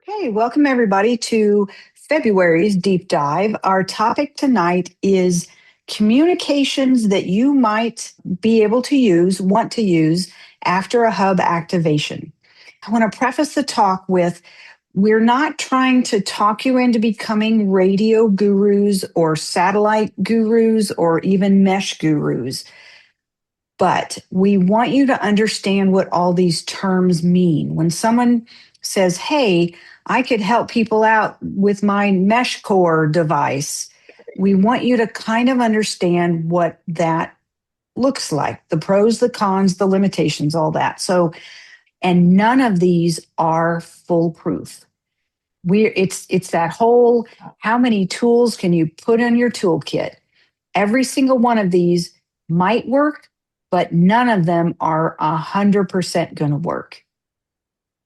Hey, welcome everybody to February's Deep Dive. Our topic tonight is communications that you might be able to use, want to use after a hub activation. I want to preface the talk with we're not trying to talk you into becoming radio gurus or satellite gurus or even mesh gurus. But we want you to understand what all these terms mean. When someone says, hey, I could help people out with my mesh core device, we want you to kind of understand what that looks like, the pros, the cons, the limitations, all that. So, and none of these are foolproof. It's that whole how many tools can you put in your toolkit? Every single one of these might work, but none of them are 100% going to work.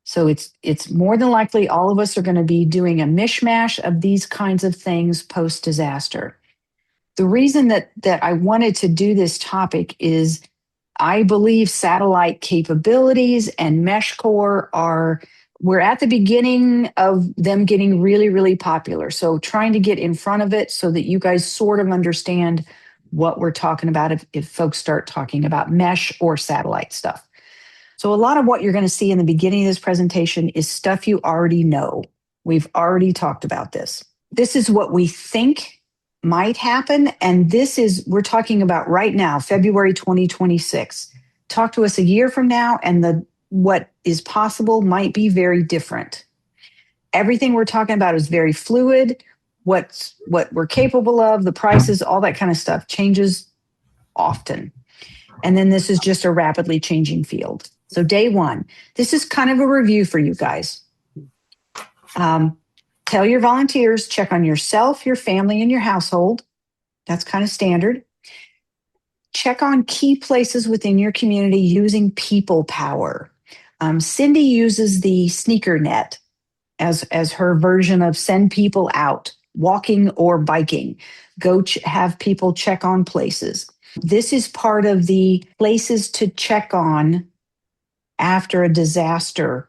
So it's more than likely all of us are going to be doing a mishmash of these kinds of things post disaster. The reason that I wanted to do this topic is I believe satellite capabilities and mesh core we're at the beginning of them getting really, really popular. So trying to get in front of it so that you guys sort of understand what we're talking about if folks start talking about mesh or satellite stuff. So a lot of what you're going to see in the beginning of this presentation is stuff you already know. We've already talked about this. This is what we think might happen. And we're talking about right now, February 2026. Talk to us a year from now, and what is possible might be very different. Everything we're talking about is very fluid. What we're capable of, the prices, all that kind of stuff changes often. And then this is just a rapidly changing field. So day one, this is kind of a review for you guys. Tell your volunteers, check on yourself, your family, and your household. That's kind of standard. Check on key places within your community using people power. Cindy uses the sneaker net as her version of send people out, walking or biking. Go have people check on places. This is part of the places to check on after a disaster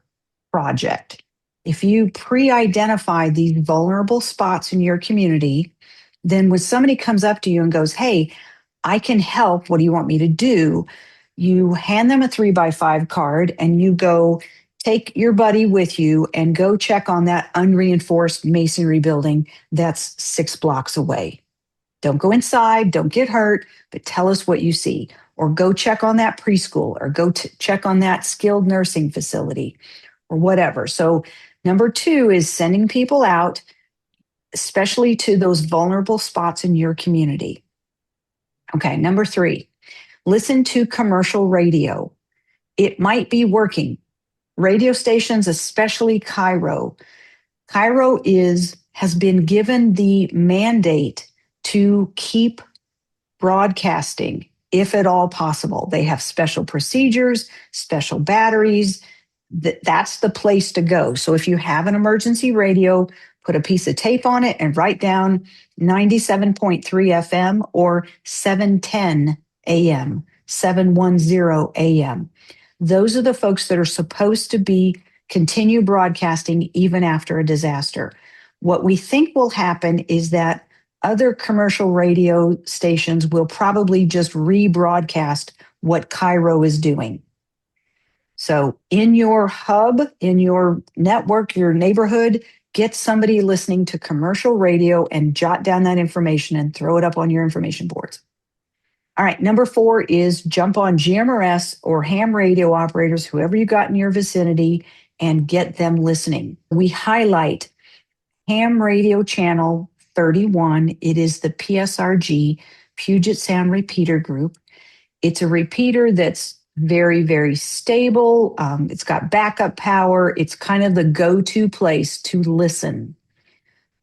project. If you pre-identify these vulnerable spots in your community, then when somebody comes up to you and goes, hey, I can help, what do you want me to do? You hand them a 3x5 card and you go take your buddy with you and go check on that unreinforced masonry building that's 6 blocks away. Don't go inside, don't get hurt, but tell us what you see. Or go check on that preschool, or go check on that skilled nursing facility, or whatever. So number 2 is sending people out, especially to those vulnerable spots in your community. Okay, number 3, listen to commercial radio. It might be working. Radio stations, especially Cairo. Cairo has been given the mandate to keep broadcasting if at all possible. They have special procedures, special batteries. That's the place to go. So if you have an emergency radio, put a piece of tape on it and write down 97.3 FM or 710 AM, 710 AM. Those are the folks that are supposed to continue broadcasting even after a disaster. What we think will happen is that other commercial radio stations will probably just rebroadcast what Cairo is doing. So in your hub, in your network, your neighborhood, get somebody listening to commercial radio and jot down that information and throw it up on your information boards. All right, number 4 is jump on GMRS or ham radio operators, whoever you got in your vicinity, and get them listening. We highlight ham radio channel 31. It is the PSRG, Puget Sound Repeater Group. It's a repeater that's very, very stable. It's got backup power. It's kind of the go-to place to listen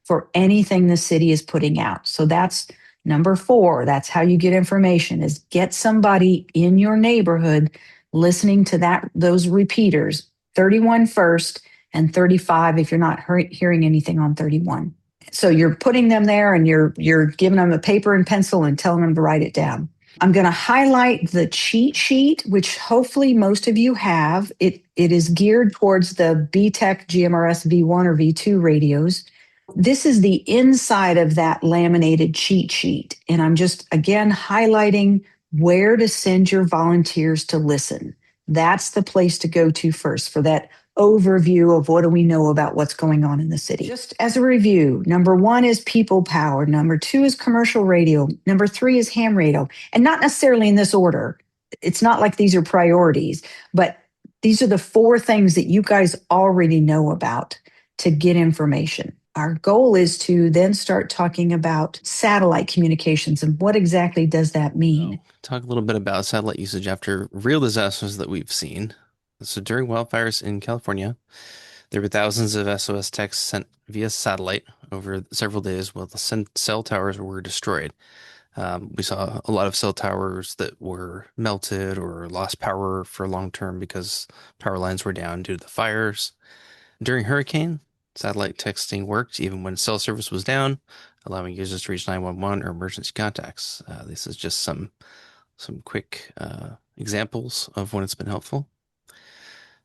for anything the city is putting out. So that's number 4. That's how you get information, is get somebody in your neighborhood listening to those repeaters, 31 first and 35 if you're not hearing anything on 31. So you're putting them there and you're giving them a paper and pencil and telling them to write it down. I'm going to highlight the cheat sheet, which hopefully most of you have. It is geared towards the BTEC GMRS V1 or V2 radios. This is the inside of that laminated cheat sheet. And I'm just, again, highlighting where to send your volunteers to listen. That's the place to go to first for that overview of what do we know about what's going on in the city. Just as a review, number one is people power. Number two is commercial radio. Number three is ham radio. And not necessarily in this order. It's not like these are priorities, but these are the four things that you guys already know about to get information. Our goal is to then start talking about satellite communications and what exactly does that mean? Talk a little bit about satellite usage after real disasters that we've seen. So during wildfires in California, there were thousands of SOS texts sent via satellite over several days while the cell towers were destroyed. We saw a lot of cell towers that were melted or lost power for long term because power lines were down due to the fires. During hurricane, satellite texting worked even when cell service was down, allowing users to reach 911 or emergency contacts. This is just some quick examples of when it's been helpful.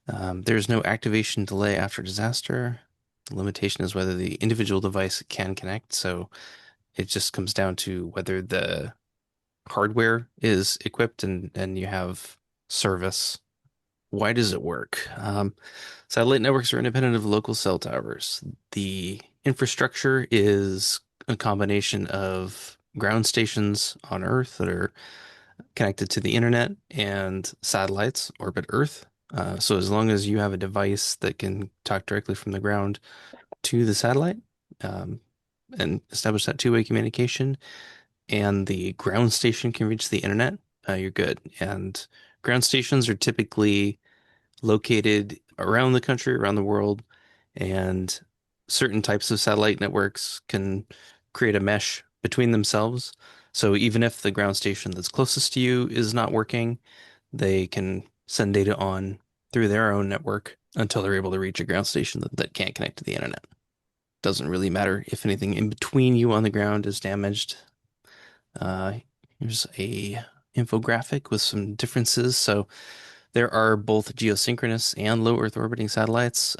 There's no activation delay after disaster. The limitation is whether the individual device can connect. So it just comes down to whether the hardware is equipped and you have service. Why does it work? Satellite networks are independent of local cell towers. The infrastructure is a combination of ground stations on Earth that are connected to the internet and satellites orbit Earth. So as long as you have a device that can talk directly from the ground to the satellite, um, and establish that two-way communication, and the ground station can reach the internet, you're good. And ground stations are typically located around the country, around the world, and certain types of satellite networks can create a mesh between themselves. So even if the ground station that's closest to you is not working, they can send data on through their own network until they're able to reach a ground station that can't connect to the internet. Doesn't really matter if anything in between you on the ground is damaged. Uh, Here's a infographic with some differences. So there are both geosynchronous and low Earth orbiting satellites.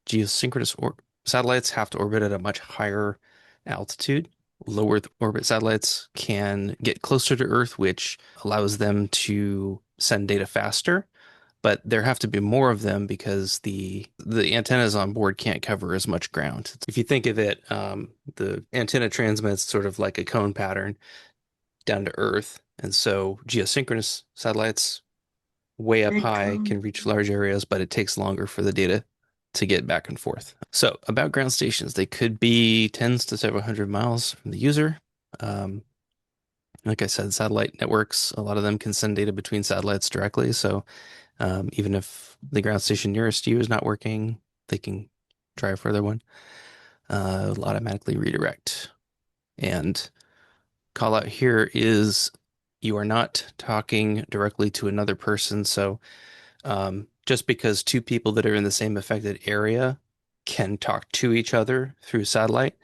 Geosynchronous satellites have to orbit at a much higher altitude. Low Earth orbit satellites can get closer to Earth, which allows them to send data faster. But there have to be more of them because the antennas on board can't cover as much ground. If you think of it, the antenna transmits sort of like a cone pattern down to Earth, and so geosynchronous satellites way up high can reach large areas, but it takes longer for the data to get back and forth. So about ground stations, they could be tens to several hundred miles from the user. Um, like I said, satellite networks, a lot of them can send data between satellites directly. So even if the ground station nearest you is not working, they can try a further one. Automatically redirect. And call out here is you are not talking directly to another person. So just because two people that are in the same affected area can talk to each other through satellite,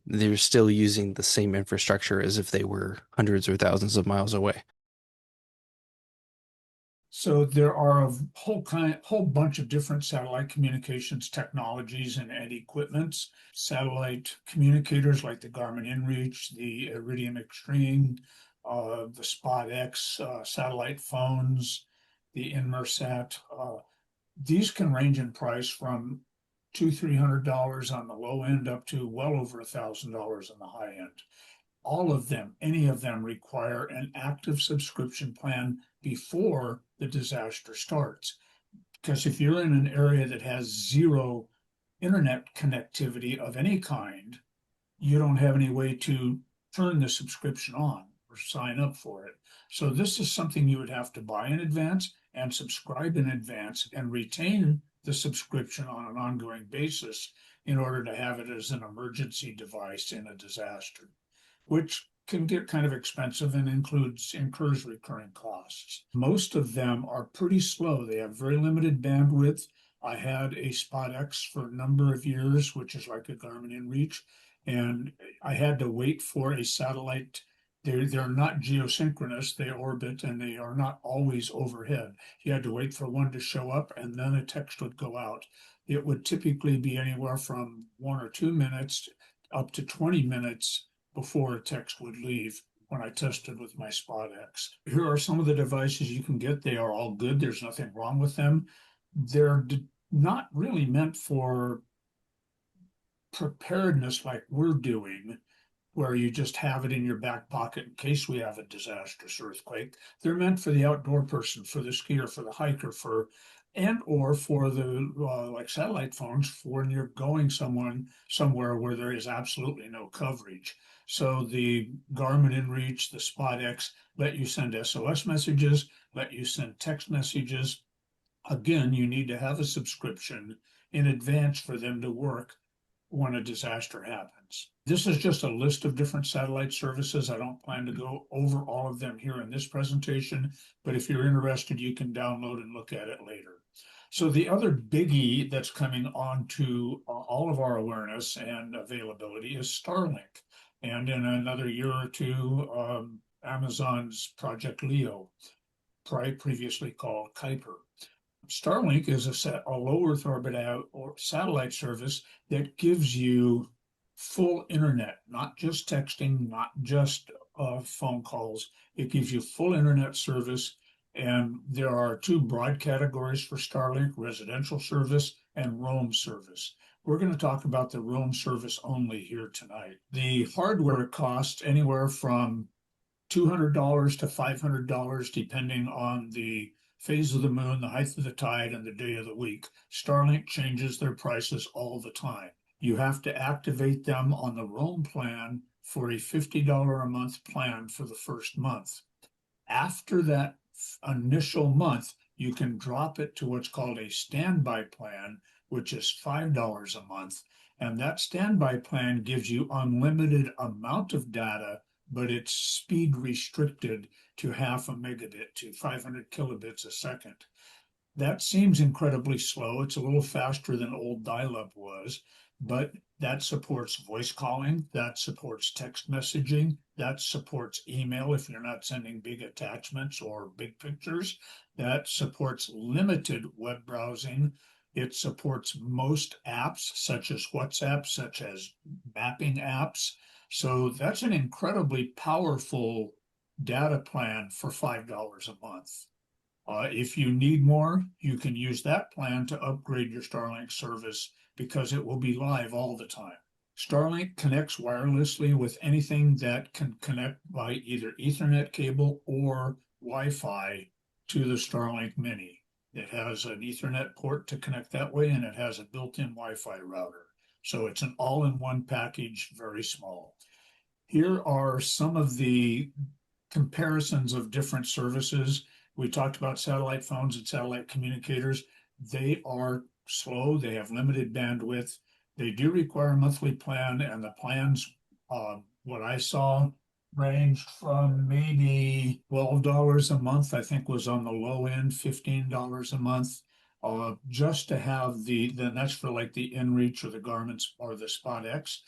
they're still using the same infrastructure as if they were hundreds or thousands of miles away. So there are a whole bunch of different satellite communications technologies and equipments. Satellite communicators like the Garmin InReach, the Iridium Extreme, the Spot X satellite phones, the Inmarsat. These can range in price from $200-300 on the low end up to well over $1,000 on the high end. All of them, any of them require an active subscription plan before the disaster starts. Because if you're in an area that has zero internet connectivity of any kind, you don't have any way to turn the subscription on or sign up for it. So this is something you would have to buy in advance and subscribe in advance and retain the subscription on an ongoing basis in order to have it as an emergency device in a disaster, which can get kind of expensive and incurs recurring costs. Most of them are pretty slow. They have very limited bandwidth. I had a Spot X for a number of years, which is like a Garmin InReach, and I had to wait for a satellite They're not geosynchronous, they orbit and they are not always overhead. You had to wait for one to show up and then a text would go out. It would typically be anywhere from 1 or 2 minutes up to 20 minutes before a text would leave when I tested with my SpotX. Here are some of the devices you can get. They are all good. There's nothing wrong with them. They're not really meant for preparedness like we're doing, where you just have it in your back pocket in case we have a disastrous earthquake. They're meant for the outdoor person, for the skier, for the hiker, or for the like satellite phones for when you're going somewhere where there is absolutely no coverage. So the Garmin InReach, the SpotX let you send SOS messages, let you send text messages. Again, you need to have a subscription in advance for them to work when a disaster happens. This is just a list of different satellite services. I don't plan to go over all of them here in this presentation, but if you're interested, you can download and look at it later. So the other biggie that's coming on to all of our awareness and availability is Starlink. And in another year or two, Amazon's Project Leo, previously called Kuiper. Starlink is a low Earth orbit or satellite service that gives you full internet, not just texting, not just phone calls. It gives you full internet service. And there are two broad categories for Starlink: residential service and roam service. We're going to talk about the roam service only here tonight. The hardware costs anywhere from $200 to $500, depending on the phase of the moon, the height of the tide, and the day of the week. Starlink changes their prices all the time. You have to activate them on the roam plan for a $50 a month plan for the first month. After that initial month, you can drop it to what's called a standby plan, which is $5 a month. And that standby plan gives you unlimited amount of data, but it's speed restricted to half a megabit to 500 kilobits a second. That seems incredibly slow. It's a little faster than old dial-up was, but that supports voice calling, that supports text messaging, that supports email if you're not sending big attachments or big pictures, that supports limited web browsing. It supports most apps such as WhatsApp, such as mapping apps. So that's an incredibly powerful data plan for $5 a month. If you need more, you can use that plan to upgrade your Starlink service because it will be live all the time. Starlink connects wirelessly with anything that can connect by either Ethernet cable or Wi-Fi to the Starlink Mini. It has an Ethernet port to connect that way, and it has a built-in Wi-Fi router. So it's an all-in-one package, very small. Here are some of the comparisons of different services. We talked about satellite phones and satellite communicators. They are slow, they have limited bandwidth. They do require a monthly plan, and the plans, what I saw, ranged from maybe $12 a month, I think was on the low end, $15 a month. Just to have then that's for like the InReach or the Garmin or the SpotX.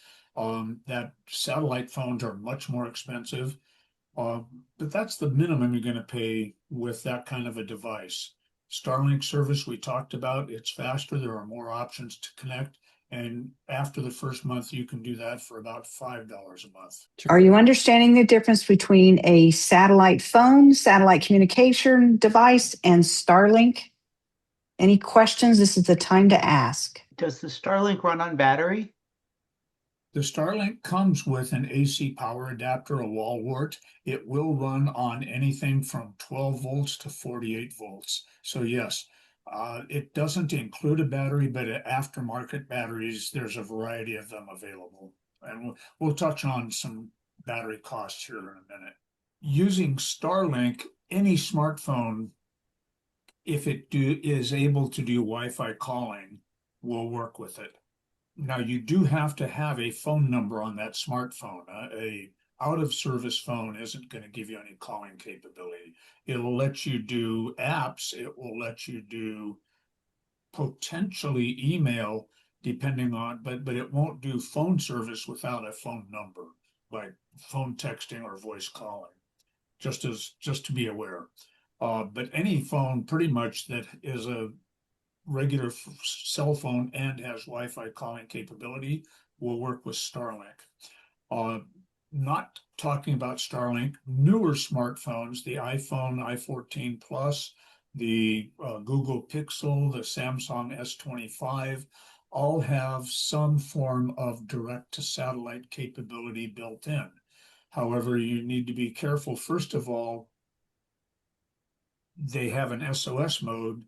That satellite phones are much more expensive. But that's the minimum you're going to pay with that kind of a device. Starlink service we talked about, it's faster, there are more options to connect. And after the first month, you can do that for about $5 a month. Are you understanding the difference between a satellite phone, satellite communication device, and Starlink? Any questions? This is the time to ask. Does the Starlink run on battery? The Starlink comes with an AC power adapter, a wall wart. It will run on anything from 12 volts to 48 volts. So yes, it doesn't include a battery, but aftermarket batteries, there's a variety of them available. And we'll touch on some battery costs here in a minute. Using Starlink, any smartphone, if it is able to do Wi-Fi calling, will work with it. Now, you do have to have a phone number on that smartphone. A out-of-service phone isn't going to give you any calling capability. It'll let you do apps. It will let you do potentially email, depending on, but it won't do phone service without a phone number. like phone texting or voice calling, just to be aware. But any phone pretty much that is a regular cell phone and has Wi-Fi calling capability will work with Starlink. Uh, Not talking about Starlink, newer smartphones, the iPhone, i14 Plus, the Google Pixel, the Samsung S25, all have some form of direct-to-satellite capability built in. However, you need to be careful. First of all, they have an SOS mode.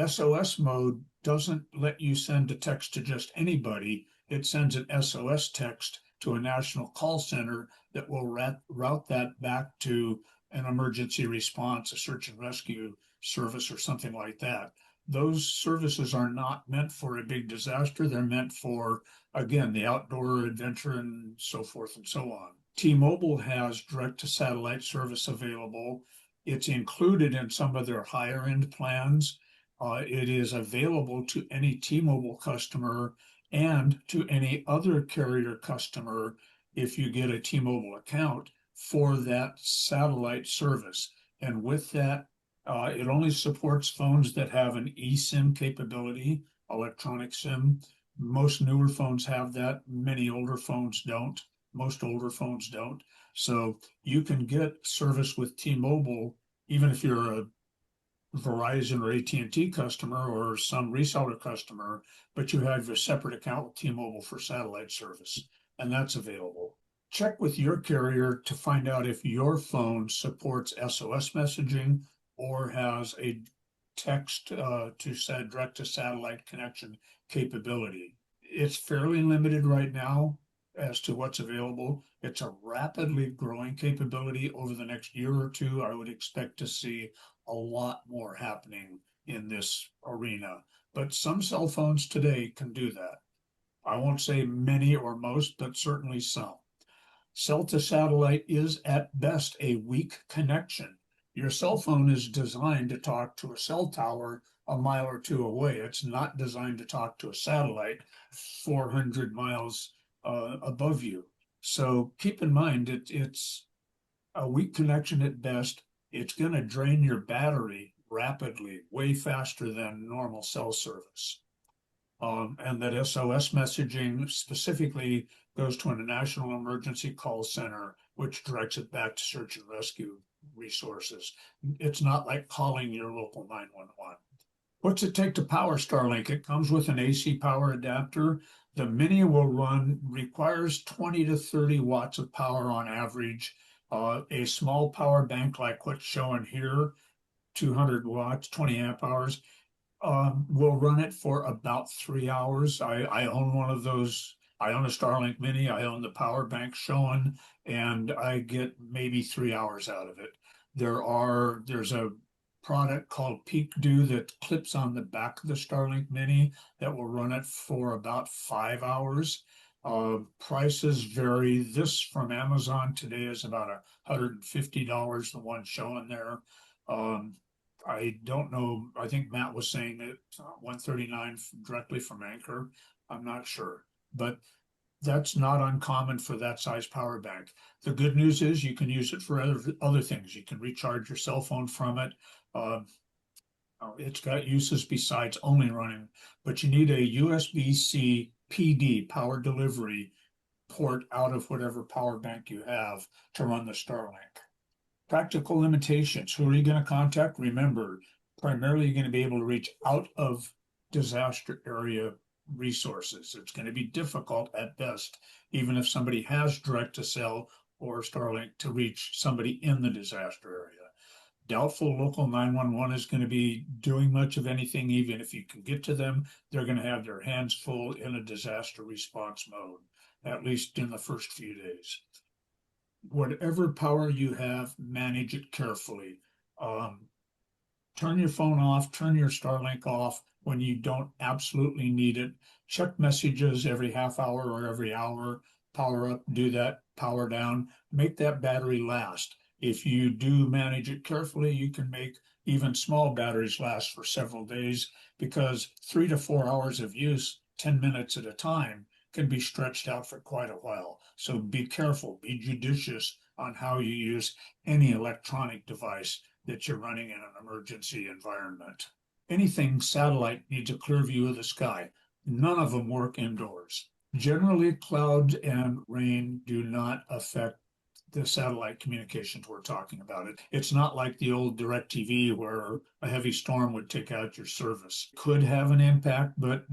SOS mode doesn't let you send a text to just anybody. It sends an SOS text to a national call center that will route that back to an emergency response, a search and rescue service, or something like that. Those services are not meant for a big disaster. They're meant for, again, the outdoor adventure and so forth and so on. T-Mobile has direct to satellite service available. It's included in some of their higher end plans. It is available to any T-Mobile customer and to any other carrier customer if you get a T-Mobile account for that satellite service. And with that, it only supports phones that have an eSIM capability, electronic SIM. Most newer phones have that. Many older phones don't. Most older phones don't. So you can get service with T-Mobile even if you're a Verizon or AT&T customer or some reseller customer, but you have a separate account with T-Mobile for satellite service, and that's available. Check with your carrier to find out if your phone supports SOS messaging or has a text to direct to satellite connection capability. It's fairly limited right now as to what's available. It's a rapidly growing capability. Over the next year or two, I would expect to see a lot more happening in this arena. But some cell phones today can do that. I won't say many or most, but certainly some. Cell to satellite is at best a weak connection. Your cell phone is designed to talk to a cell tower a mile or two away. It's not designed to talk to a satellite 400 miles above you. So keep in mind, it's a weak connection at best. It's going to drain your battery rapidly, way faster than normal cell service. And that SOS messaging specifically goes to a national emergency call center, which directs it back to search and rescue resources. It's not like calling your local 911. What's it take to power Starlink? It comes with an AC power adapter. The Mini requires 20 to 30 watts of power on average. A small power bank like what's shown here, 200 watts, 20 amp hours, will run it for about 3 hours. I own one of those. I own a Starlink Mini. I own the power bank shown, and I get maybe 3 hours out of it. There's a product called Peak Dew that clips on the back of the Starlink Mini that will run it for about 5 hours. Prices vary. This from Amazon today is about $150, the one showing there. I don't know. I think Matt was saying it 139 directly from Anchor. I'm not sure, but that's not uncommon for that size power bank. The good news is you can use it for other things. You can recharge your cell phone from it. It's got uses besides only running, but you need a USB-C PD power delivery port out of whatever power bank you have to run the Starlink. Practical limitations. Who are you going to contact? Remember, primarily you're going to be able to reach out of disaster area resources. It's going to be difficult at best, even if somebody has direct to cell or Starlink, to reach somebody in the disaster area. Doubtful local 911 is going to be doing much of anything. Even if you can get to them, they're going to have their hands full in a disaster response mode, at least in the first few days. Whatever power you have, manage it carefully. Turn your phone off, turn your Starlink off when you don't absolutely need it. Check messages every half hour or every hour. Power up, do that, power down. Make that battery last. If you do manage it carefully, you can make even small batteries last for several days, because 3 to 4 hours of use, 10 minutes at a time, can be stretched out for quite a while. So be careful, be judicious on how you use any electronic device that you're running in an emergency environment. Anything satellite needs a clear view of the sky. None of them work indoors. Generally, cloud and rain do not affect the satellite communications we're talking about. It's not like the old DirecTV where a heavy storm would take out your service. Could have an impact, but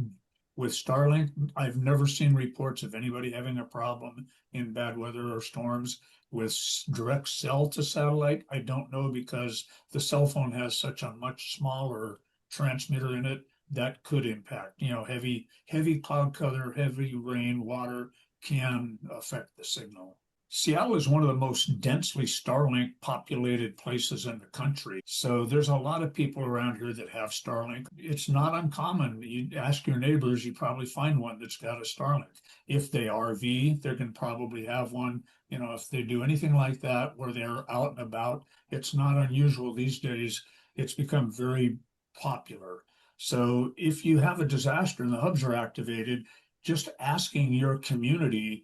with Starlink, I've never seen reports of anybody having a problem in bad weather or storms. With direct cell to satellite, I don't know, because the cell phone has such a much smaller transmitter in it that could impact. Heavy cloud cover, heavy rain, water can affect the signal. Seattle is one of the most densely Starlink populated places in the country. So there's a lot of people around here that have Starlink. It's not uncommon. You ask your neighbors, you probably find one that's got a Starlink. If they RV, they're going to probably have one. If they do anything like that where they're out and about, it's not unusual these days. It's become very popular. So if you have a disaster and the hubs are activated, just asking your community,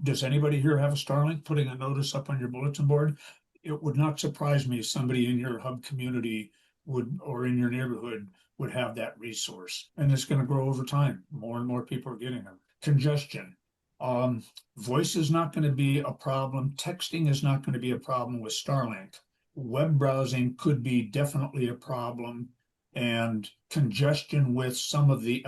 does anybody here have a Starlink, putting a notice up on your bulletin board? It would not surprise me if somebody in your hub community or in your neighborhood would have that resource. And it's going to grow over time. More and more people are getting them. Congestion. Voice is not going to be a problem. Texting is not going to be a problem with Starlink. Web browsing could be definitely a problem. And congestion with some of the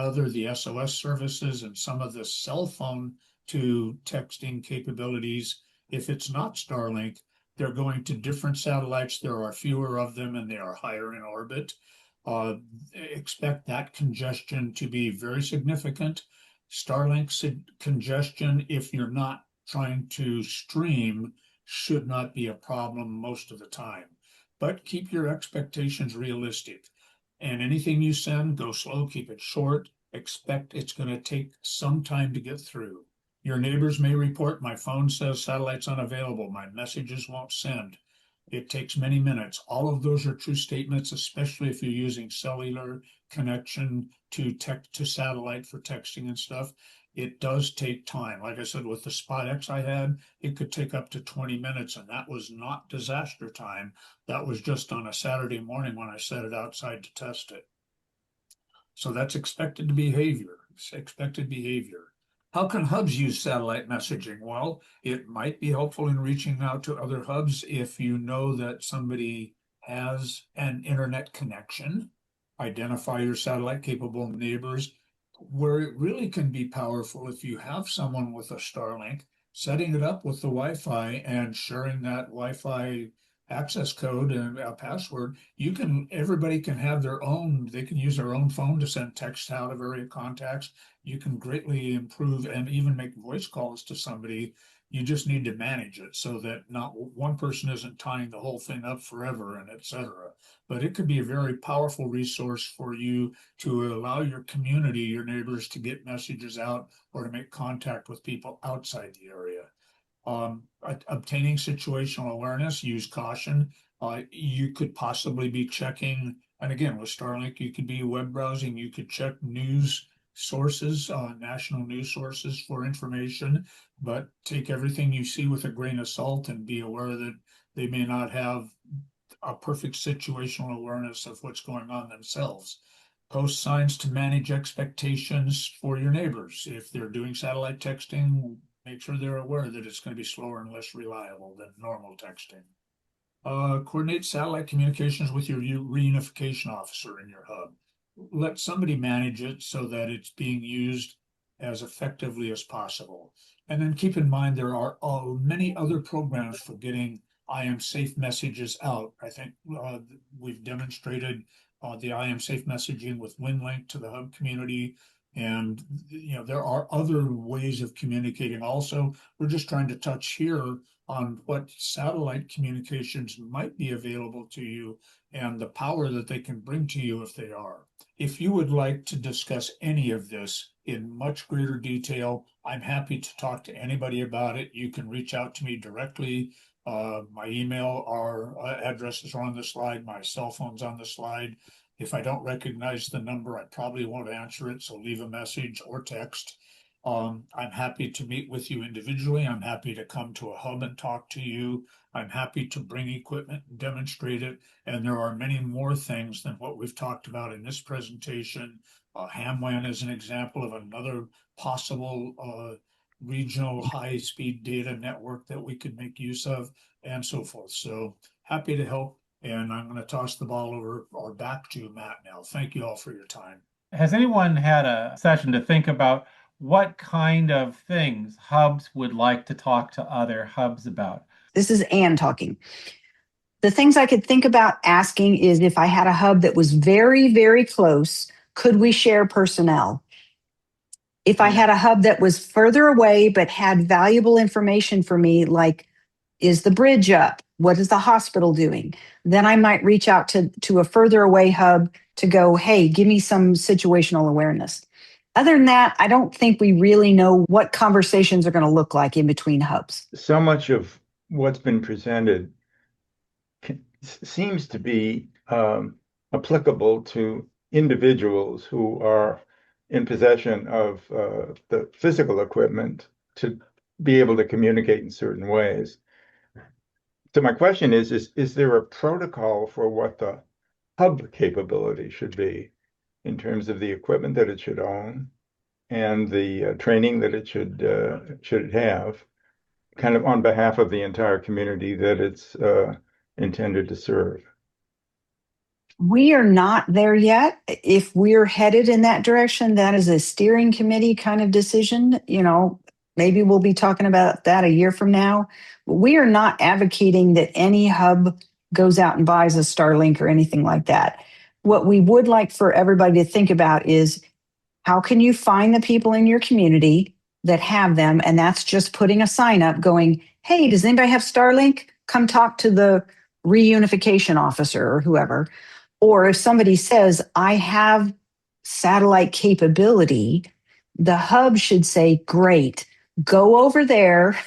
SOS services and some of the cell phone to texting capabilities. If it's not Starlink, they're going to different satellites. There are fewer of them and they are higher in orbit. Expect that congestion to be very significant. Starlink congestion, if you're not trying to stream, should not be a problem most of the time. But keep your expectations realistic. And anything you send, go slow, keep it short. Expect it's going to take some time to get through. Your neighbors may report, my phone says satellite's unavailable, my messages won't send. It takes many minutes. All of those are true statements, especially if you're using cellular connection to satellite for texting and stuff. It does take time. Like I said, with the Spot X I had, it could take up to 20 minutes, and that was not disaster time. That was just on a Saturday morning when I set it outside to test it. So that's expected behavior. It's expected behavior. How can hubs use satellite messaging? Well, it might be helpful in reaching out to other hubs if you know that somebody has an internet connection. Identify your satellite capable neighbors. Where it really can be powerful, if you have someone with a Starlink, setting it up with the Wi-Fi and sharing that Wi-Fi access code and a password, everybody can have they can use their own phone to send text out of area contacts. You can greatly improve and even make voice calls to somebody. You just need to manage it so that not one person isn't tying the whole thing up forever and etc. But it could be a very powerful resource for you to allow your community, your neighbors, to get messages out or to make contact with people outside the area. Obtaining situational awareness, use caution. You could possibly be checking, and again, with Starlink, you could be web browsing, you could check news sources, national news sources for information, but take everything you see with a grain of salt and be aware that they may not have a perfect situational awareness of what's going on themselves. Post signs to manage expectations for your neighbors. If they're doing satellite texting, make sure they're aware that it's going to be slower and less reliable than normal texting. Coordinate satellite communications with your reunification officer in your hub. Let somebody manage it so that it's being used as effectively as possible. And then keep in mind there are many other programs for getting I am safe messages out. I think we've demonstrated the I am safe messaging with WinLink to the hub community. And there are other ways of communicating also. We're just trying to touch here on what satellite communications might be available to you and the power that they can bring to you if they are. If you would like to discuss any of this in much greater detail, I'm happy to talk to anybody about it. You can reach out to me directly. My email, our addresses are on the slide. My cell phone's on the slide. If I don't recognize the number, I probably won't answer it, so leave a message or text. I'm happy to meet with you individually. I'm happy to come to a hub and talk to you. I'm happy to bring equipment and demonstrate it. And there are many more things than what we've talked about in this presentation. HamWAN is an example of another possible regional high-speed data network that we could make use of, and so forth. So happy to help. And I'm going to toss the ball over or back to Matt now. Thank you all for your time. Has anyone had a session to think about what kind of things hubs would like to talk to other hubs about? This is Anne talking. The things I could think about asking is if I had a hub that was very, very close, could we share personnel? If I had a hub that was further away but had valuable information for me, like, is the bridge up? What is the hospital doing? Then I might reach out to a further away hub to go, hey, give me some situational awareness. Other than that, I don't think we really know what conversations are going to look like in between hubs. So much of what's been presented seems to be applicable to individuals who are in possession of the physical equipment to be able to communicate in certain ways. So my question is there a protocol for what the hub capability should be in terms of the equipment that it should own and the training that it should have, kind of on behalf of the entire community that it's intended to serve? We are not there yet. If we're headed in that direction, that is a steering committee kind of decision. Maybe we'll be talking about that a year from now. We are not advocating that any hub goes out and buys a Starlink or anything like that. What we would like for everybody to think about is how can you find the people in your community that have them? And that's just putting a sign up going, hey, does anybody have Starlink? Come talk to the reunification officer or whoever. Or if somebody says, I have satellite capability, the hub should say, great, go over there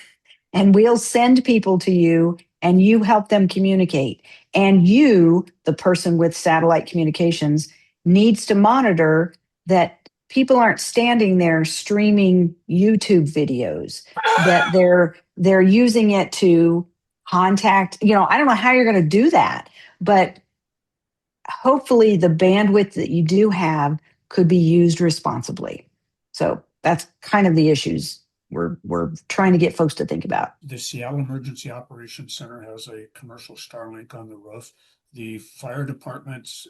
and we'll send people to you and you help them communicate. And you, the person with satellite communications, needs to monitor that people aren't standing there streaming YouTube videos, that they're using it to contact, I don't know how you're going to do that, but hopefully the bandwidth that you do have could be used responsibly. So that's kind of the issues we're trying to get folks to think about. The Seattle Emergency Operations Center has a commercial Starlink on the roof. The fire department's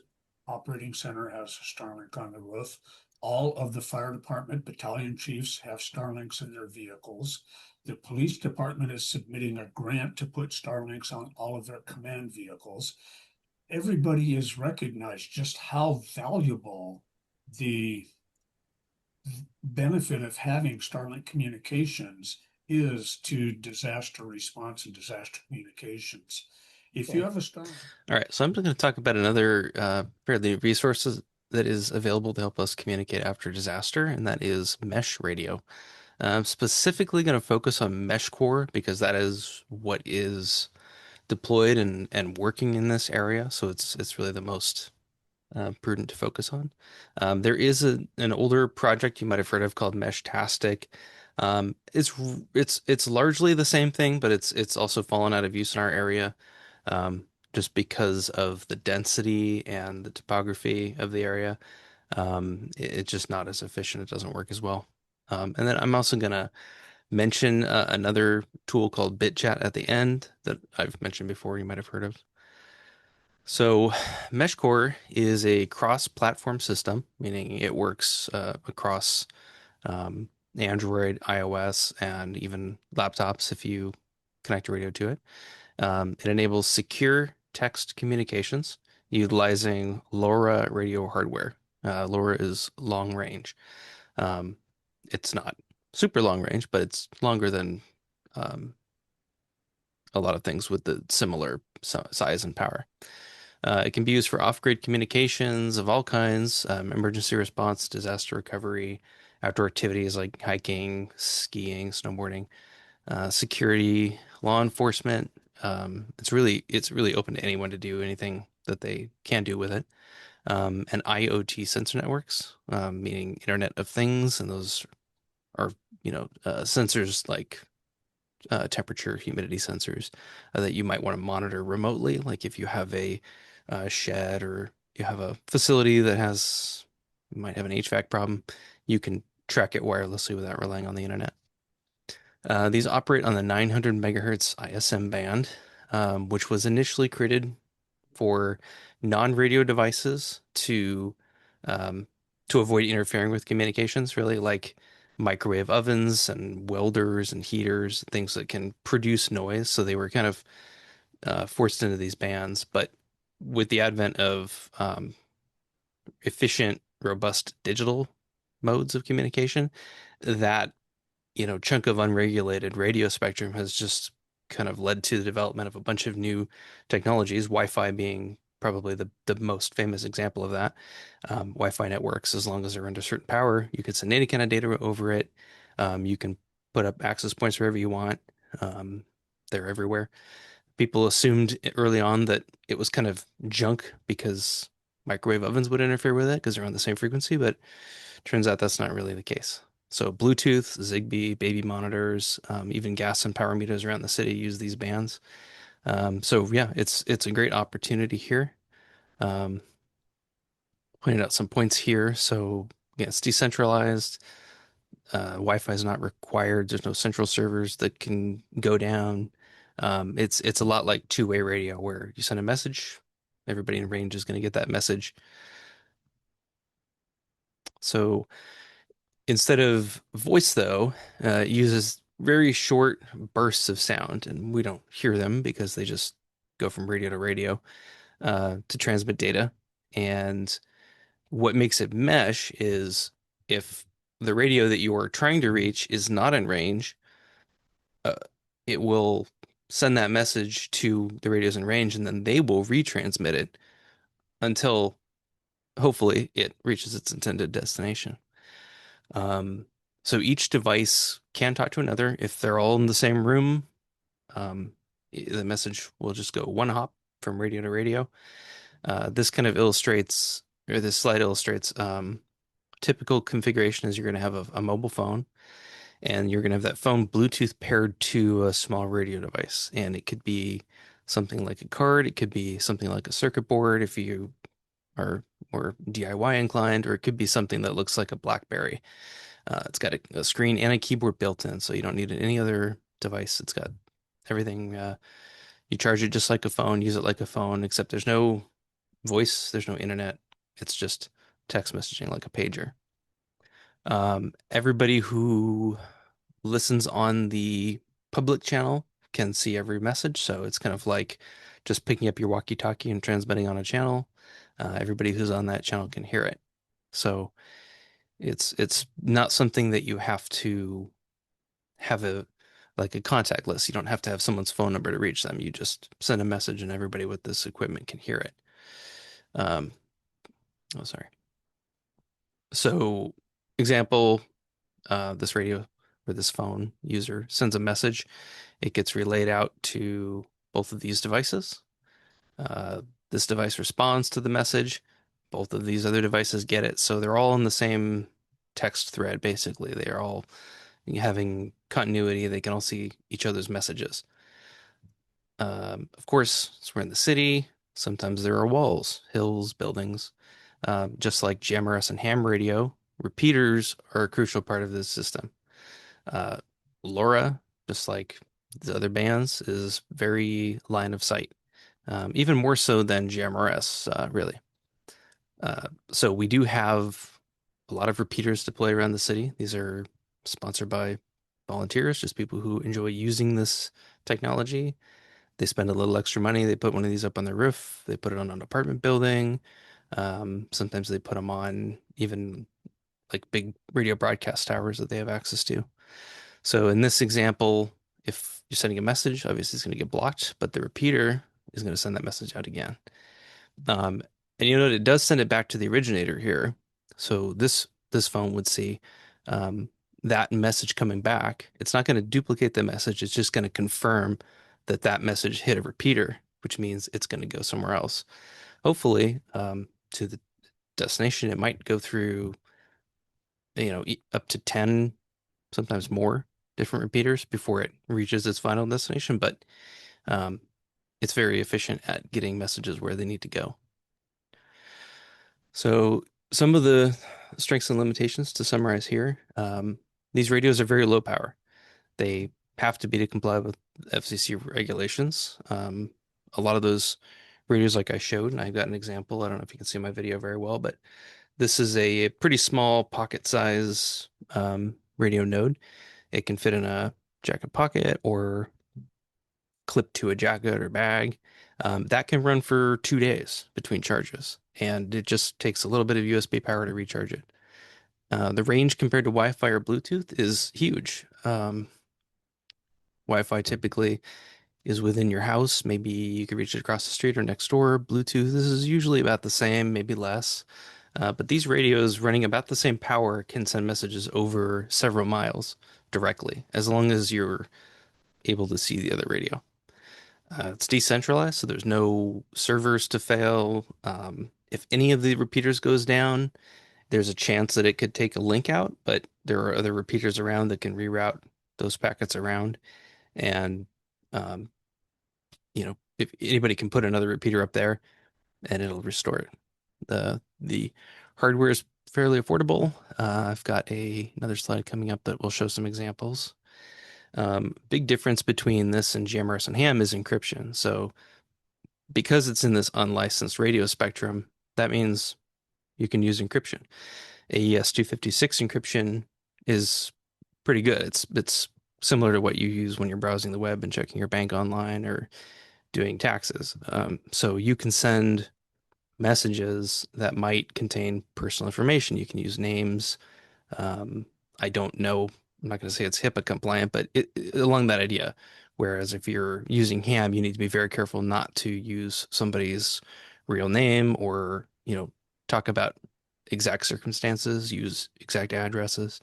operating center has a Starlink on the roof. All of the fire department battalion chiefs have Starlinks in their vehicles. The police department is submitting a grant to put Starlinks on all of their command vehicles. Everybody has recognized just how valuable the benefit of having Starlink communications is to disaster response and disaster communications. If you have a Starlink. All right, so I'm going to talk about another fairly resources that is available to help us communicate after disaster, and that is mesh radio. I'm specifically going to focus on Mesh Core because that is what is deployed and working in this area, so it's really the most prudent to focus on. There is an older project you might have heard of called Meshtastic. It's largely the same thing, but it's also fallen out of use in our area, just because of the density and the topography of the area. It's just not as efficient. It doesn't work as well. And then I'm also gonna mention another tool called BitChat at the end that I've mentioned before, you might have heard of. So MeshCore is a cross-platform system, meaning it works across Android, iOS, and even laptops if you connect your radio to it. It enables secure text communications utilizing LoRa radio hardware. LoRa is long range. It's not super long range, but it's longer than a lot of things with the similar size and power. It can be used for off-grid communications of all kinds, emergency response, disaster recovery, outdoor activities like hiking, skiing, snowboarding, security, law enforcement. It's really open to anyone to do anything that they can do with it. And IoT sensor networks, meaning Internet of Things, and those are sensors like temperature, humidity sensors that you might want to monitor remotely. Like if you have a shed or you have a facility that might have an HVAC problem, you can track it wirelessly without relying on the internet. These operate on the 900 megahertz ISM band, which was initially created for non-radio devices um, to avoid interfering with communications, really, like microwave ovens and welders and heaters, things that can produce noise. So they were kind of forced into these bands. But with the advent of efficient, robust digital modes of communication, that chunk of unregulated radio spectrum has just kind of led to the development of a bunch of new technologies, Wi-Fi being probably the most famous example of that. Wi-Fi networks, as long as they're under certain power, you can send any kind of data over it. You can put up access points wherever you want. They're everywhere. People assumed early on that it was kind of junk because microwave ovens would interfere with it because they're on the same frequency, but turns out that's not really the case. So Bluetooth, Zigbee, baby monitors, even gas and power meters around the city use these bands. So yeah, it's a great opportunity here. Um, Pointed out some points here. So yeah, it's decentralized. Wi-Fi is not required. There's no central servers that can go down. It's a lot like two-way radio where you send a message, everybody in range is going to get that message. So instead of voice, though, it uses very short bursts of sound, and we don't hear them because they just go from radio to radio to transmit data. And what makes it mesh is if the radio that you are trying to reach is not in range, uh, it will send that message to the radios in range, and then they will retransmit it until hopefully it reaches its intended destination. So each device can talk to another. If they're all in the same room, the message will just go one hop from radio to radio. This kind of illustrates, or this slide illustrates, typical configuration is you're going to have a mobile phone, and you're going to have that phone Bluetooth paired to a small radio device. And it could be something like a card, it could be something like a circuit board if you are more DIY inclined, or it could be something that looks like a BlackBerry. It's got a screen and a keyboard built in, so you don't need any other device. It's got everything. You charge it just like a phone, use it like a phone, except there's no voice, there's no internet. It's just text messaging like a pager. Everybody who listens on the public channel can see every message, so it's kind of like just picking up your walkie-talkie and transmitting on a channel. Everybody who's on that channel can hear it. So it's not something that you have to have a contact list. You don't have to have someone's phone number to reach them. You just send a message and everybody with this equipment can hear it. Oh, sorry. So example, this radio or this phone user sends a message. It gets relayed out to both of these devices. This device responds to the message. Both of these other devices get it. So they're all in the same text thread, basically. They are all having continuity. They can all see each other's messages. Of course, as we're in the city, sometimes there are walls, hills, buildings. Just like GMRS and ham radio, repeaters are a crucial part of this system. LoRa, just like the other bands, is very line of sight, even more so than GMRS, really. So we do have a lot of repeaters deployed around the city. These are sponsored by volunteers, just people who enjoy using this technology. They spend a little extra money. They put one of these up on their roof. They put it on an apartment building. Sometimes they put them on even like big radio broadcast towers that they have access to. So in this example, if you're sending a message, obviously it's going to get blocked, but the repeater is going to send that message out again. And you know, it does send it back to the originator here. So this phone would see that message coming back. It's not going to duplicate the message. It's just going to confirm that that message hit a repeater, which means it's going to go somewhere else. Hopefully, to the destination, it might go through, up to 10 sometimes more different repeaters before it reaches its final destination, but it's very efficient at getting messages where they need to go. So some of the strengths and limitations to summarize here, these radios are very low power. They have to be to comply with FCC regulations. A lot of those radios, like I showed, and I've got an example. I don't know if you can see my video very well, but this is a pretty small pocket size radio node. It can fit in a jacket pocket or clip to a jacket or bag. That can run for 2 days between charges, and it just takes a little bit of USB power to recharge it. The range compared to Wi-Fi or Bluetooth is huge. Wi-Fi typically is within your house. Maybe you could reach it across the street or next door. Bluetooth, this is usually about the same, maybe less. But these radios running about the same power can send messages over several miles directly, as long as you're able to see the other radio. It's decentralized, so there's no servers to fail. If any of the repeaters goes down, there's a chance that it could take a link out, but there are other repeaters around that can reroute those packets around. And, if anybody can put another repeater up there and it'll restore it. The hardware is fairly affordable. I've got another slide coming up that will show some examples. Big difference between this and GMRS and ham is encryption. So because it's in this unlicensed radio spectrum, that means you can use encryption. AES 256 encryption is pretty good. It's similar to what you use when you're browsing the web and checking your bank online or doing taxes. So you can send messages that might contain personal information. You can use names. I don't know. I'm not going to say it's HIPAA compliant, but along that idea. Whereas if you're using ham, you need to be very careful not to use somebody's real name or, talk about exact circumstances, use exact addresses.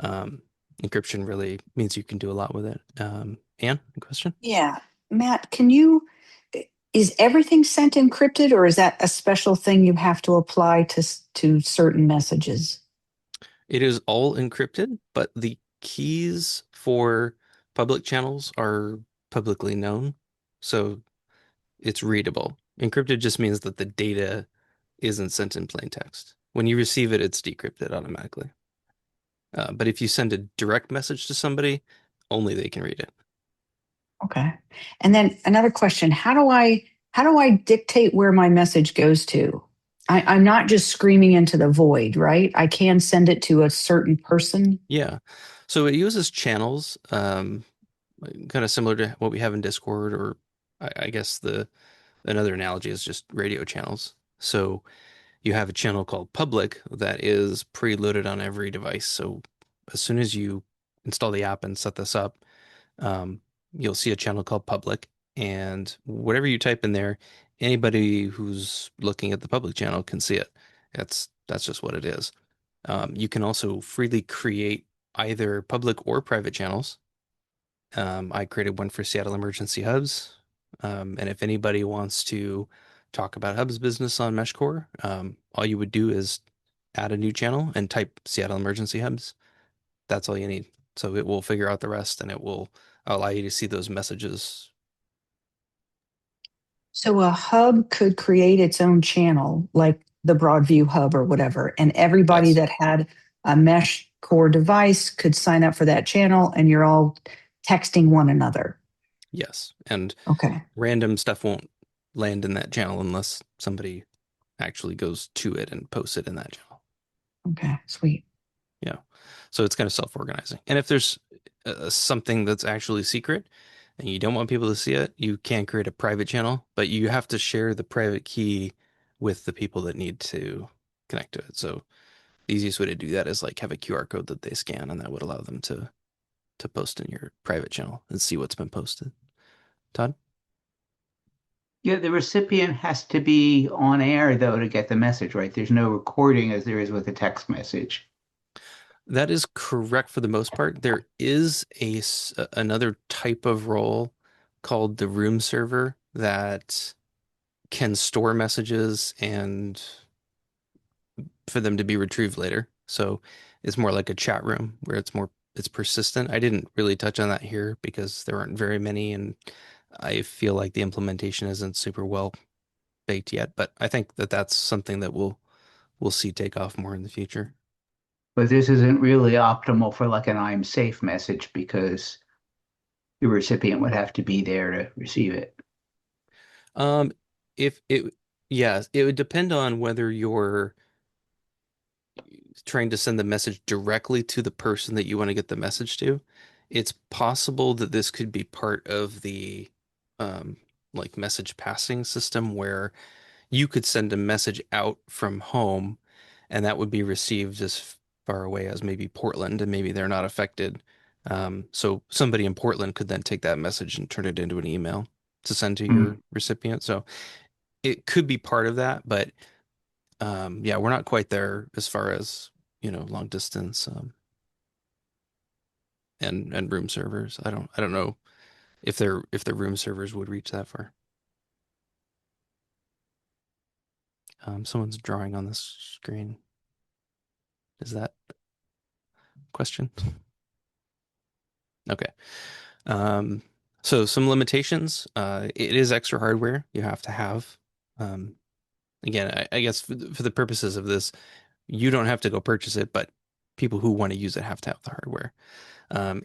Encryption really means you can do a lot with it. Anne, question? Yeah. Matt, is everything sent encrypted, or is that a special thing you have to apply to certain messages? It is all encrypted, but the keys for public channels are publicly known, so it's readable. Encrypted just means that the data isn't sent in plain text. When you receive it, it's decrypted automatically. But if you send a direct message to somebody, only they can read it. Okay. And then another question, how do I dictate where my message goes to? I'm not just screaming into the void, right? I can send it to a certain person. Yeah. So it uses channels, kind of similar to what we have in Discord, or I guess another analogy is just radio channels. So you have a channel called public that is preloaded on every device. So as soon as you install the app and set this up, you'll see a channel called public, and whatever you type in there, anybody who's looking at the public channel can see it. That's just what it is. You can also freely create either public or private channels. I created one for Seattle Emergency Hubs. And if anybody wants to talk about Hubs business on MeshCore, all you would do is add a new channel and type Seattle Emergency Hubs. That's all you need. So it will figure out the rest, and it will allow you to see those messages. So a hub could create its own channel, like the Broadview hub or whatever, and everybody Yes. that had a mesh core device could sign up for that channel, and you're all texting one another. Yes. And Okay. random stuff won't land in that channel unless somebody actually goes to it and posts it in that channel. Okay. Sweet. Yeah. So it's kind of self-organizing. And if there's something that's actually secret and you don't want people to see it, you can create a private channel, but you have to share the private key with the people that need to connect to it. So the easiest way to do that is like have a QR code that they scan, and that would allow them to post in your private channel and see what's been posted. Todd? Yeah, the recipient has to be on air though to get the message, right? There's no recording as there is with a text message. That is correct for the most part. There is another type of role called the room server that can store messages and for them to be retrieved later. So it's more like a chat room where it's more it's persistent. I didn't really touch on that here because there aren't very many, and I feel like the implementation isn't super well baked yet. But I think that that's something that we'll see take off more in the future. But this isn't really optimal for like an I'm safe message because the recipient would have to be there to receive it. Um, if it, yeah, it would depend on whether you're trying to send the message directly to the person that you want to get the message to. It's possible that this could be part of the um, like message passing system where you could send a message out from home and that would be received as far away as maybe Portland and maybe they're not affected. So somebody in Portland could then take that message and turn it into an email to send to your recipient. So it could be part of that, but yeah, we're not quite there as far as, long distance and room servers. I don't know if their room servers would reach that far. Someone's drawing on this screen. Is that a question? Okay. So some limitations. It is extra hardware you have to have. Um, Again, I guess for the purposes of this, you don't have to go purchase it, but people who want to use it have to have the hardware.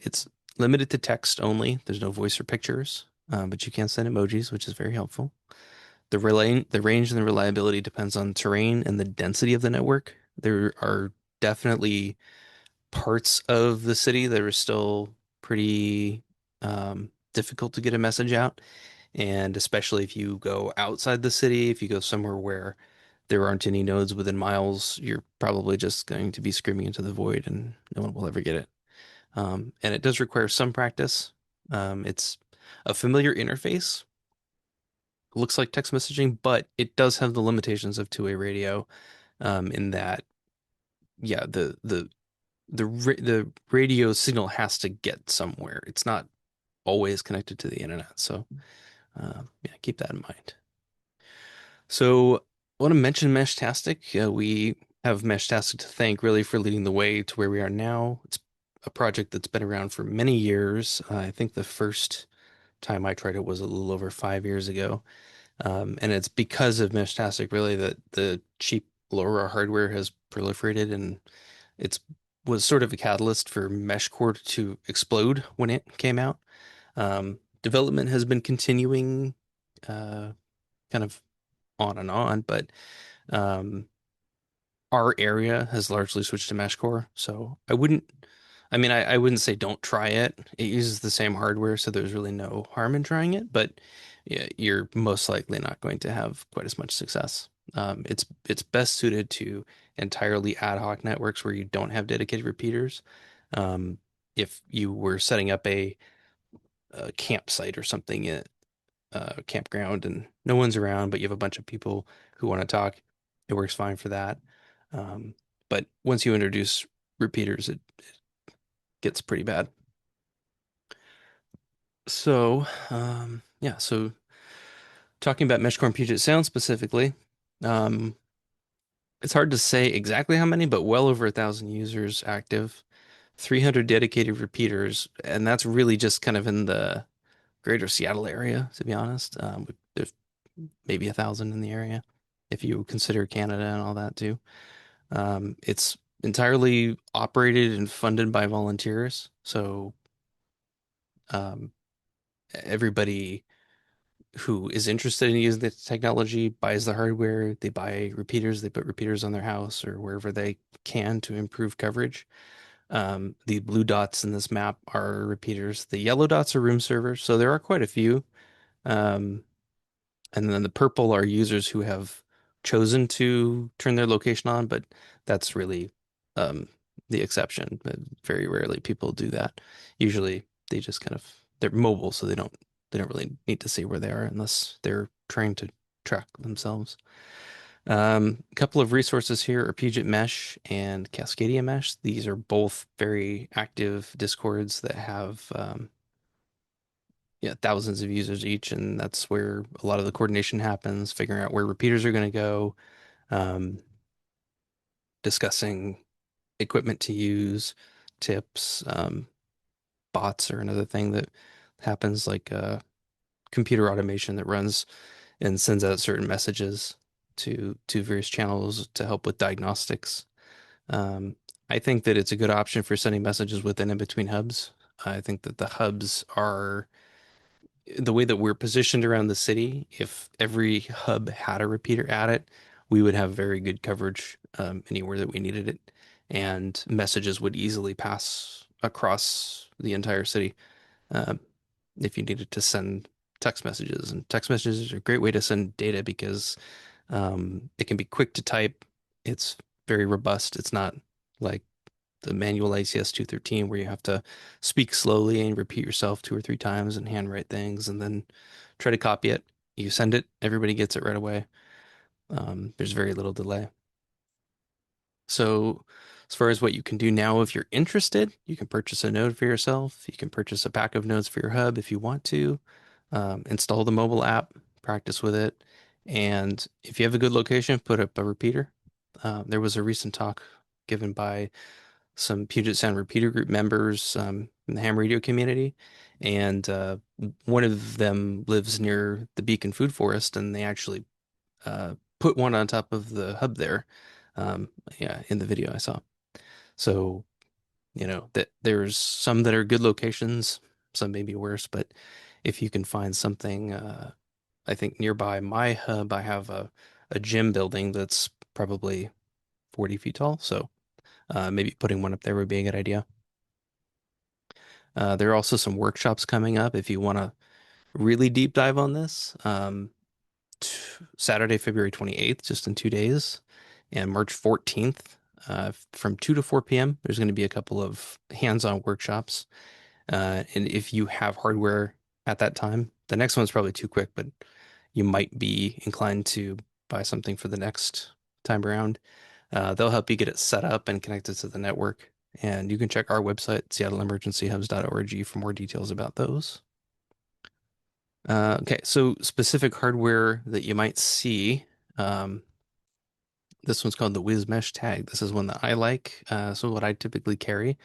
It's limited to text only. There's no voice or pictures, but you can send emojis, which is very helpful. The range and the reliability depends on terrain and the density of the network. There are definitely parts of the city that are still pretty difficult to get a message out. And especially if you go outside the city, if you go somewhere where there aren't any nodes within miles, you're probably just going to be screaming into the void and no one will ever get it. And it does require some practice. It's a familiar interface. Looks like text messaging, but it does have the limitations of two-way radio, in that, yeah, the radio signal has to get somewhere. It's not always connected to the internet. So, yeah, keep that in mind. So I want to mention Meshtastic. We have Meshtastic to thank really for leading the way to where we are now. It's a project that's been around for many years. I think the first time I tried it was a little over 5 years ago. And it's because of Meshtastic really that the cheap LoRa hardware has proliferated, and it's was sort of a catalyst for MeshCore to explode when it came out. Development has been continuing kind of on and on, but um, our area has largely switched to MeshCore. So I wouldn't say don't try it. It uses the same hardware, so there's really no harm in trying it, but yeah, you're most likely not going to have quite as much success. It's best suited to entirely ad hoc networks where you don't have dedicated repeaters. Um, if you were setting up a campsite or something at a campground and no one's around, but you have a bunch of people who want to talk, it works fine for that. Um, but once you introduce repeaters, it gets pretty bad. So, yeah, so talking about MeshCore and Puget Sound specifically, um, it's hard to say exactly how many, but well over 1,000 users active, 300 dedicated repeaters, and that's really just kind of in the greater Seattle area, to be honest. There's maybe 1,000 in the area if you consider Canada and all that too. It's entirely operated and funded by volunteers, so um, everybody who is interested in using the technology buys the hardware, they buy repeaters, they put repeaters on their house or wherever they can to improve coverage. The blue dots in this map are repeaters. The yellow dots are room servers, so there are quite a few. Um, and then the purple are users who have chosen to turn their location on, but that's really um, the exception. Very rarely people do that. Usually they just they're mobile, so they don't really need to see where they are unless they're trying to track themselves. A couple of resources here are Puget Mesh and Cascadia Mesh. These are both very active discords that have yeah, thousands of users each, and that's where a lot of the coordination happens, figuring out where repeaters are going to go, um, discussing equipment to use, tips. Bots are another thing that happens, like computer automation that runs and sends out certain messages to various channels to help with diagnostics. Um, I think that it's a good option for sending messages within and between hubs. I think that the hubs are the way that we're positioned around the city. If every hub had a repeater at it, we would have very good coverage anywhere that we needed it, and messages would easily pass across the entire city. Um, if you needed to send text messages, and text messages are a great way to send data because it can be quick to type. It's very robust. It's not like the manual ACS 213 where you have to speak slowly and repeat yourself 2 or 3 times and handwrite things and then try to copy it. You send it, everybody gets it right away. There's very little delay. So, as far as what you can do now, if you're interested, you can purchase a node for yourself. You can purchase a pack of nodes for your hub if you want to. Install the mobile app, practice with it. And if you have a good location, put up a repeater. There was a recent talk given by some Puget Sound repeater group members in the ham radio community. And one of them lives near the Beacon Food Forest, and they actually put one on top of the hub there. Yeah, in the video I saw. So, that there's some that are good locations, some may be worse, but if you can find something, I think nearby my hub, I have a gym building that's probably 40 feet tall. So maybe putting one up there would be a good idea. There are also some workshops coming up if you want to really deep dive on this. Saturday, February 28th, just in 2 days, and March 14th, from 2 to 4 p.m. There's going to be a couple of hands-on workshops. And if you have hardware at that time, the next one's probably too quick, but you might be inclined to buy something for the next time around. They'll help you get it set up and connected to the network. And you can check our website, seattleemergencyhubs.org, for more details about those. Okay, so specific hardware that you might see. This one's called the Wiz Mesh Tag. This is one that I like. So what I typically carry.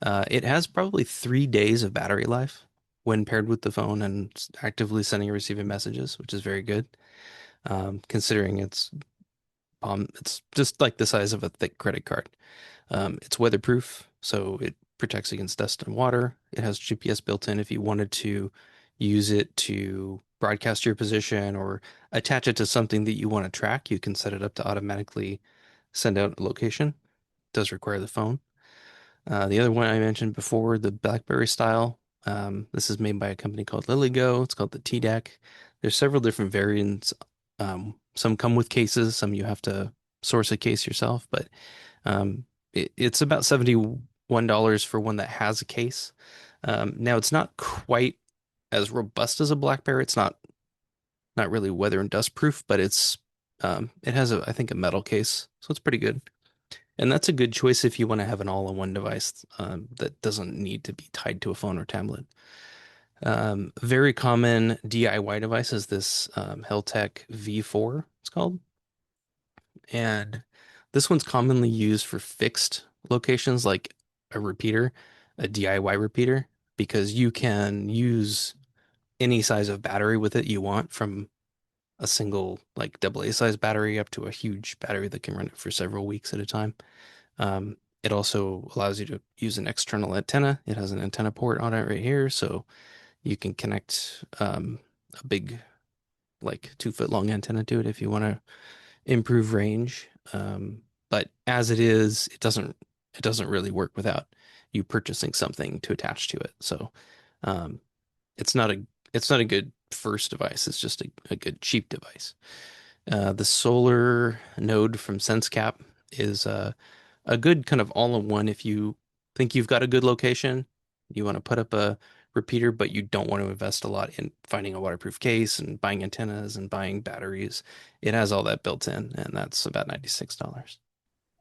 It has probably 3 days of battery life when paired with the phone and actively sending and receiving messages, which is very good. Considering it's just like the size of a thick credit card. It's weatherproof, so it protects against dust and water. It has GPS built in if you wanted to use it to broadcast your position or attach it to something that you want to track. You can set it up to automatically send out a location. It does require the phone. The other one I mentioned before, the BlackBerry style. This is made by a company called LilyGo. It's called the T-Deck. There's several different variants. Some come with cases, some you have to source a case yourself, but it's about $71 for one that has a case. Now it's not quite as robust as a BlackBerry. It's not really weather and dust proof, but it has I think a metal case, so it's pretty good. And that's a good choice if you want to have an all-in-one device that doesn't need to be tied to a phone or tablet. Very common DIY device is this Heltec V4, it's called. And this one's commonly used for fixed locations like a repeater, a DIY repeater, because you can use any size of battery with it you want, from a single like AA size battery up to a huge battery that can run it for several weeks at a time. It also allows you to use an external antenna. It has an antenna port on it right here, so you can connect a big, like 2 foot long antenna to it if you want to improve range. But as it is, it doesn't really work without you purchasing something to attach to it. So um, it's not a good first device. It's just a good cheap device. The solar node from SenseCap is a good kind of all-in-one if you think you've got a good location, you want to put up a repeater, but you don't want to invest a lot in finding a waterproof case and buying antennas and buying batteries. It has all that built in, and that's about $96.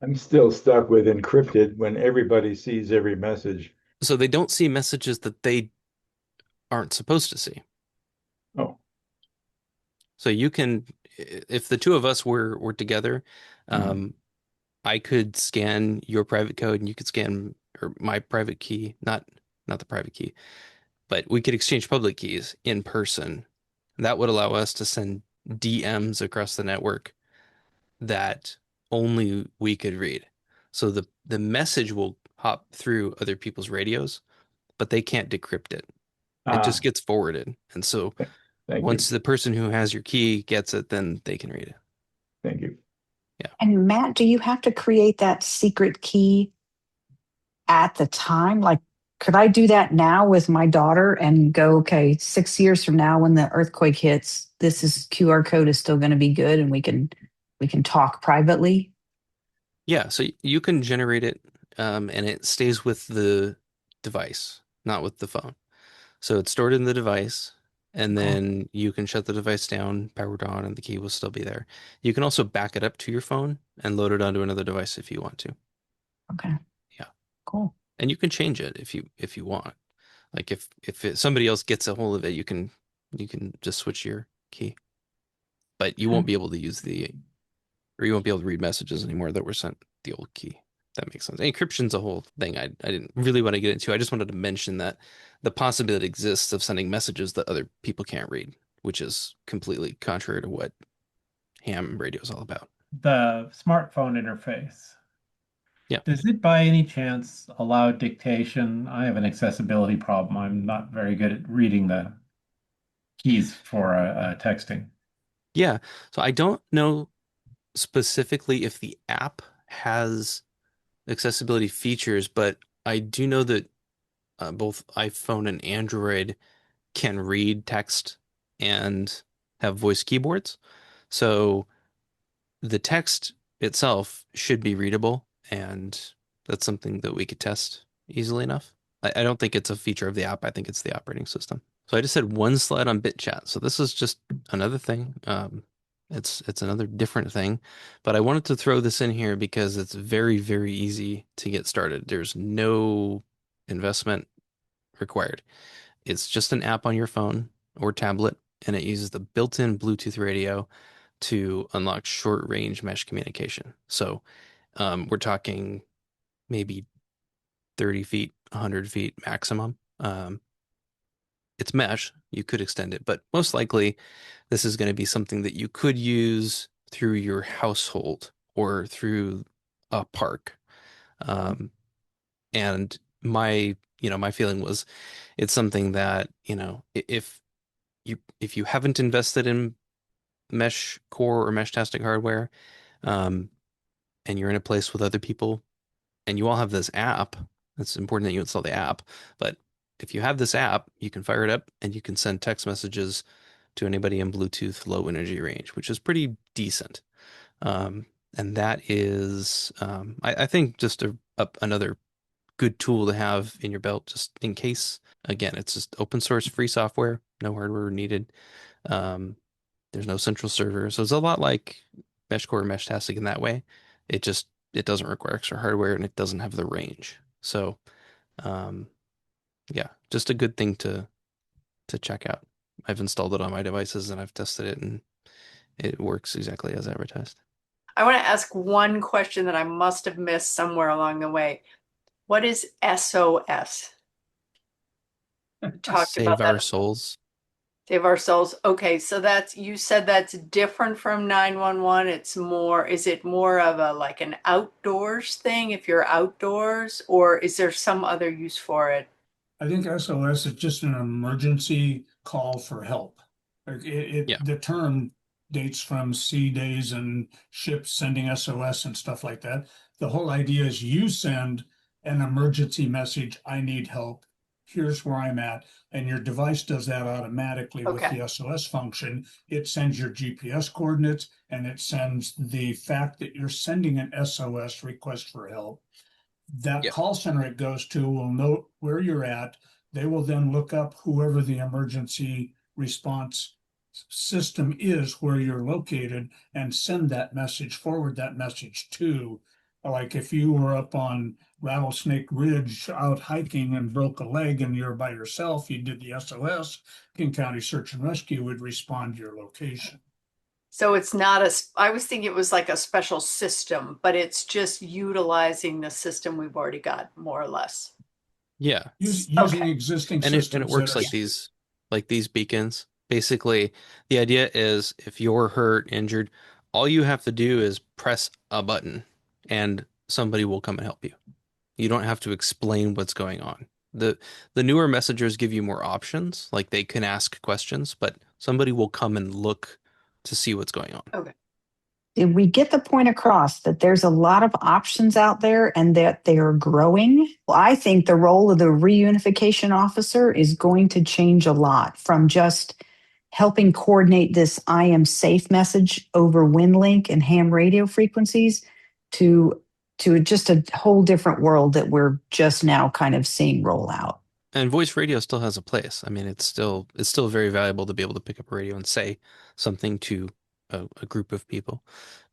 I'm still stuck with encrypted when everybody sees every message. So they don't see messages that they aren't supposed to see. Oh, So you can, if the two of us were together, I could scan your private code and you could scan or my private key, not the private key, but we could exchange public keys in person. That would allow us to send DMs across the network that only we could read. So the message will hop through other people's radios, but they can't decrypt it. It just gets forwarded. And so Thank once you. the person who has your key gets it, then they can read it. Thank you. And Matt, do you have to create that secret key at the time? Like, could I do that now with my daughter and go, okay, 6 years from now when the earthquake hits, this is QR code is still going to be good and we can talk privately? Yeah, so you can generate it, and it stays with the device, not with the phone. So it's stored in the device, and Okay. then you can shut the device down, powered on, and the key will still be there. You can also back it up to your phone and load it onto another device if you want to. Okay. Yeah. Cool. And you can change it if you want. Like if somebody else gets a hold of it, you can just switch your key. But you Okay. won't be able to you won't be able to read messages anymore that were sent the old key. That makes sense. Encryption's a whole thing I didn't really want to get into. I just wanted to mention that the possibility exists of sending messages that other people can't read, which is completely contrary to what ham radio is all about. The smartphone interface. Yeah. Does it by any chance allow dictation? I have an accessibility problem. I'm not very good at reading the keys for texting. Yeah. So I don't know specifically if the app has accessibility features, but I do know that both iPhone and Android can read text and have voice keyboards. So the text itself should be readable, and that's something that we could test easily enough. I don't think it's a feature of the app. I think it's the operating system. So I just had one slide on BitChat. So this is just another thing. It's another different thing, but I wanted to throw this in here because it's very, very easy to get started. There's no investment required. It's just an app on your phone or tablet, and it uses the built-in Bluetooth radio to unlock short-range mesh communication. So we're talking maybe 30 feet, 100 feet maximum. It's mesh. You could extend it, but most likely this is going to be something that you could use through your household or through a park. And my feeling was it's something that, if you haven't invested in mesh core or mesh tastic hardware, and you're in a place with other people and you all have this app, it's important that you install the app. But if you have this app, you can fire it up and you can send text messages to anybody in Bluetooth low energy range, which is pretty decent. And that is, I think, just another good tool to have in your belt, just in case. Again, it's just open source free software, no hardware needed. There's no central server. So it's a lot like MeshCore or Meshtastic in that way. It doesn't require extra hardware and it doesn't have the range. So um, yeah, just a good thing to check out. I've installed it on my devices and I've tested it and it works exactly as advertised. I want to ask one question that I must have missed somewhere along the way. What is SOS? Talked Save about our that. souls. Save our souls. Okay, so you said that's different from 911. Is it more of like an outdoors thing if you're outdoors, or is there some other use for it? I think SOS is just an emergency call for help. Yeah. The term dates from sea days and ships sending SOS and stuff like that. The whole idea is you send an emergency message, I need help, here's where I'm at, and your device does that automatically with Okay. the SOS function. It sends your GPS coordinates and it sends the fact that you're sending an SOS request for help. That Yeah. call center it goes to will note where you're at. They will then look up whoever the emergency response system is where you're located and send that message, forward that message to. Like if you were up on Rattlesnake Ridge out hiking and broke a leg and you're by yourself, you did the SOS, King County Search and Rescue would respond to your location. So it's not I was thinking it was like a special system, but it's just utilizing the system we've already got, more or less. Yeah. Using Okay. existing And systems. it works that are- like these beacons. Basically, the idea is if you're hurt, injured, all you have to do is press a button and somebody will come and help you. You don't have to explain what's going on. The newer messengers give you more options, like they can ask questions, but somebody will come and look to see what's going on. Okay. Did we get the point across that there's a lot of options out there and that they are growing? Well, I think the role of the reunification officer is going to change a lot from just helping coordinate this I am safe message over WinLink and ham radio frequencies to just a whole different world that we're just now kind of seeing roll out. And voice radio still has a place. I mean, it's still very valuable to be able to pick up a radio and say something to a group of people,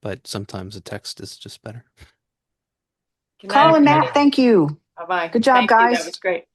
but sometimes a text is just better. Good night, Carl and everybody. Matt, thank you. Bye-bye. Good job, Thank you. That guys. was great.